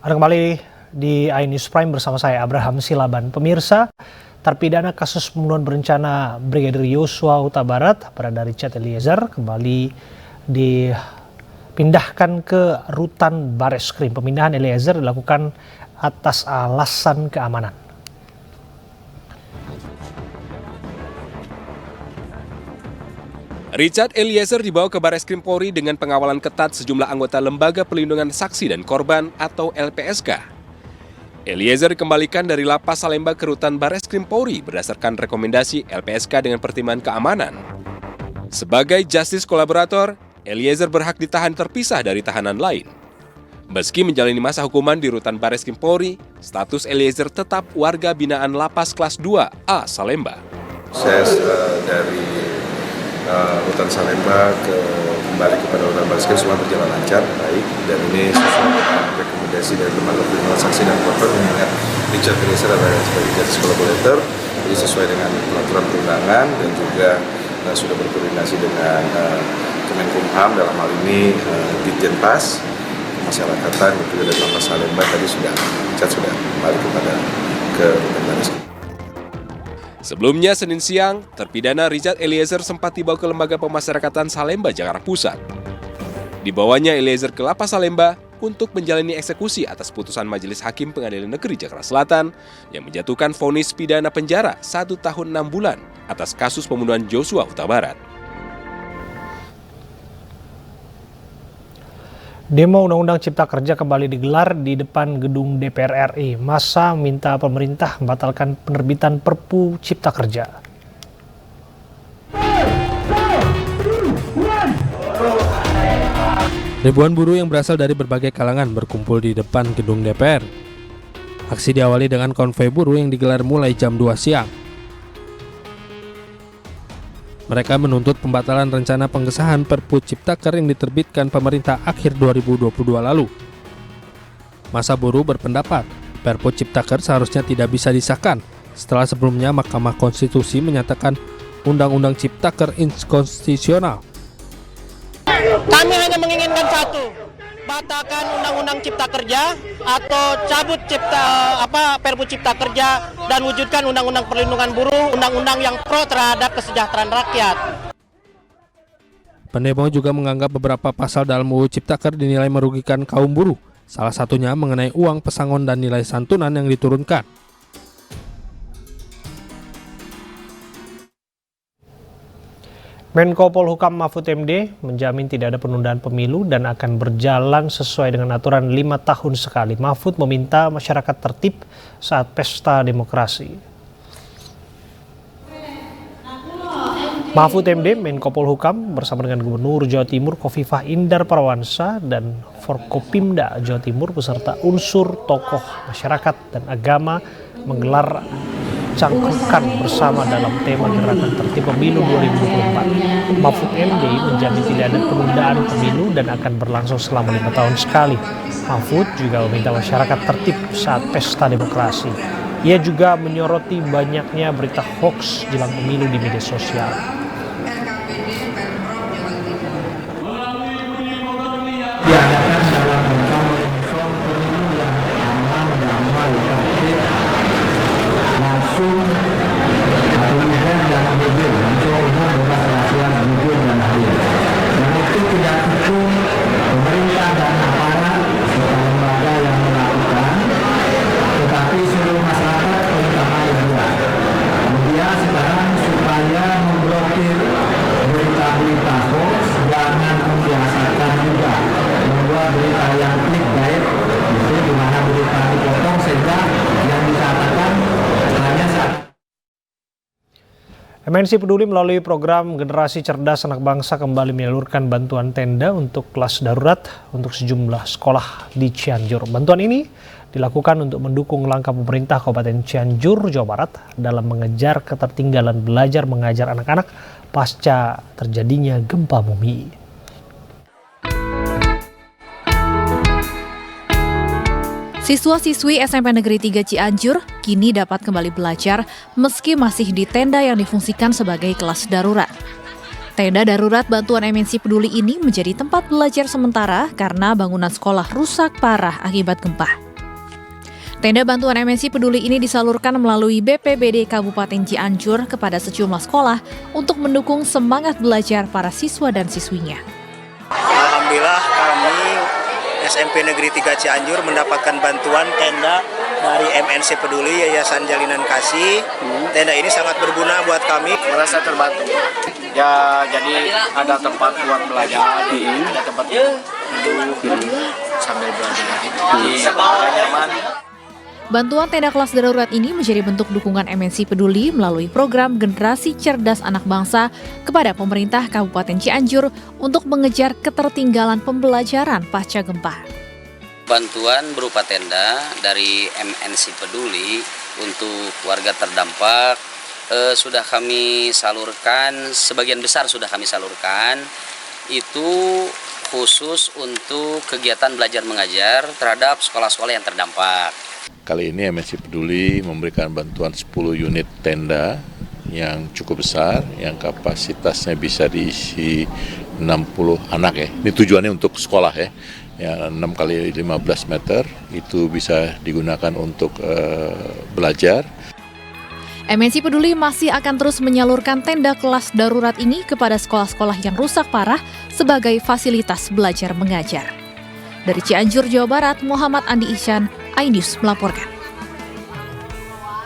Anda kembali di iNews Prime bersama saya Abraham Silaban. Pemirsa, terpidana kasus pembunuhan berencana Brigadir Yosua Huta Barat Barada Richard Eliezer kembali dipindahkan ke rutan Bareskrim. Pemindahan Eliezer dilakukan atas alasan keamanan. Richard Eliezer dibawa ke Bareskrim Polri dengan pengawalan ketat sejumlah anggota Lembaga Pelindungan Saksi dan Korban atau LPSK. Eliezer dikembalikan dari Lapas Salemba ke rutan Bareskrim Polri berdasarkan rekomendasi LPSK dengan pertimbangan keamanan. Sebagai justice kolaborator, Eliezer berhak ditahan terpisah dari tahanan lain. Meski menjalani masa hukuman di rutan Bareskrim Polri, status Eliezer tetap warga binaan Lapas Kelas 2A Salemba. Proses dari rutan Salemba kembali kepada rutan Bareskrim semua berjalan lancar, baik, dan ini sesuai dengan rekomendasi dari Lembaga Pelindungan Saksi dan Korban mengingat Richard Eliezer adalah sebagai justice collaborator, jadi sesuai dengan peraturan perundangan dan juga sudah berkoordinasi dengan Kemenkumham dalam hal ini Ditjenpas Pemasyarakatan dan juga dari Lapas Salemba tadi sudah kembali ke rutan Bareskrim. Sebelumnya, Senin siang, terpidana Richard Eliezer sempat dibawa ke Lembaga Pemasyarakatan Salemba, Jakarta Pusat. Dibawanya Eliezer ke Lapas Salemba untuk menjalani eksekusi atas putusan Majelis Hakim Pengadilan Negeri Jakarta Selatan yang menjatuhkan vonis pidana penjara 1 tahun 6 bulan atas kasus pembunuhan Yosua Huta Barat. Demo Undang-Undang Cipta Kerja kembali digelar di depan gedung DPR RI. Massa minta pemerintah membatalkan penerbitan Perpu Cipta Kerja. Ribuan buruh yang berasal dari berbagai kalangan berkumpul di depan gedung DPR. Aksi diawali dengan konvoi buruh yang digelar mulai jam 2 siang. Mereka menuntut pembatalan rencana pengesahan Perpu Ciptaker yang diterbitkan pemerintah akhir 2022 lalu. Massa buruh berpendapat, Perpu Ciptaker seharusnya tidak bisa disahkan setelah sebelumnya Mahkamah Konstitusi menyatakan Undang-Undang Ciptaker inkonstitusional. Kami hanya menginginkan satu, batalkan Undang-Undang Cipta Kerja atau cabut Perpu Cipta Kerja dan wujudkan Undang-Undang Perlindungan Buruh, Undang-Undang yang pro terhadap kesejahteraan rakyat. Pendemo juga menganggap beberapa pasal dalam UU Ciptaker dinilai merugikan kaum buruh, salah satunya mengenai uang pesangon dan nilai santunan yang diturunkan. Menko Polhukam Mahfud MD menjamin tidak ada penundaan pemilu dan akan berjalan sesuai dengan aturan 5 tahun sekali. Mahfud meminta masyarakat tertib saat pesta demokrasi. Mahfud MD, Menko Polhukam bersama dengan Gubernur Jawa Timur Khofifah Indar Parawansa dan Forkopimda Jawa Timur beserta unsur tokoh masyarakat dan agama menggelar cangkrukan bersama dalam tema Gerakan Tertib Pemilu 2024. Mahfud MD menjamin tidak ada penundaan pemilu dan akan berlangsung selama 5 tahun sekali. Mahfud juga meminta masyarakat tertib saat pesta demokrasi. Ia juga menyoroti banyaknya berita hoax jelang pemilu di media sosial. MNC Peduli melalui program Generasi Cerdas Anak Bangsa kembali menyalurkan bantuan tenda untuk kelas darurat untuk sejumlah sekolah di Cianjur. Bantuan ini dilakukan untuk mendukung langkah pemerintah Kabupaten Cianjur, Jawa Barat dalam mengejar ketertinggalan belajar mengajar anak-anak pasca terjadinya gempa bumi. Siswa-siswi SMP Negeri 3 Cianjur kini dapat kembali belajar meski masih di tenda yang difungsikan sebagai kelas darurat. Tenda darurat bantuan MNC Peduli ini menjadi tempat belajar sementara karena bangunan sekolah rusak parah akibat gempa. Tenda bantuan MNC Peduli ini disalurkan melalui BPBD Kabupaten Cianjur kepada sejumlah sekolah untuk mendukung semangat belajar para siswa dan siswinya. Alhamdulillah kami SMP Negeri 3 Cianjur mendapatkan bantuan tenda dari MNC Peduli Yayasan Jalinan Kasih. Tenda ini sangat berguna buat kami. Merasa terbantu. Ya, jadi ada tempat buat belajar, ada tempat duduk sambil belajar. Jadi nyaman. Bantuan tenda kelas darurat ini menjadi bentuk dukungan MNC Peduli melalui program Generasi Cerdas Anak Bangsa kepada pemerintah Kabupaten Cianjur untuk mengejar ketertinggalan pembelajaran pasca gempa. Bantuan berupa tenda dari MNC Peduli untuk warga terdampak sudah kami salurkan, sebagian besar sudah kami salurkan, itu khusus untuk kegiatan belajar mengajar terhadap sekolah-sekolah yang terdampak. Kali ini MNC Peduli memberikan bantuan 10 unit tenda yang cukup besar, yang kapasitasnya bisa diisi 60 anak ya. Ini tujuannya untuk sekolah ya. Ya, 6 kali 15 meter itu bisa digunakan untuk belajar. MNC Peduli masih akan terus menyalurkan tenda kelas darurat ini kepada sekolah-sekolah yang rusak parah sebagai fasilitas belajar mengajar. Dari Cianjur, Jawa Barat, Muhammad Andi Ihsan, iNews melaporkan.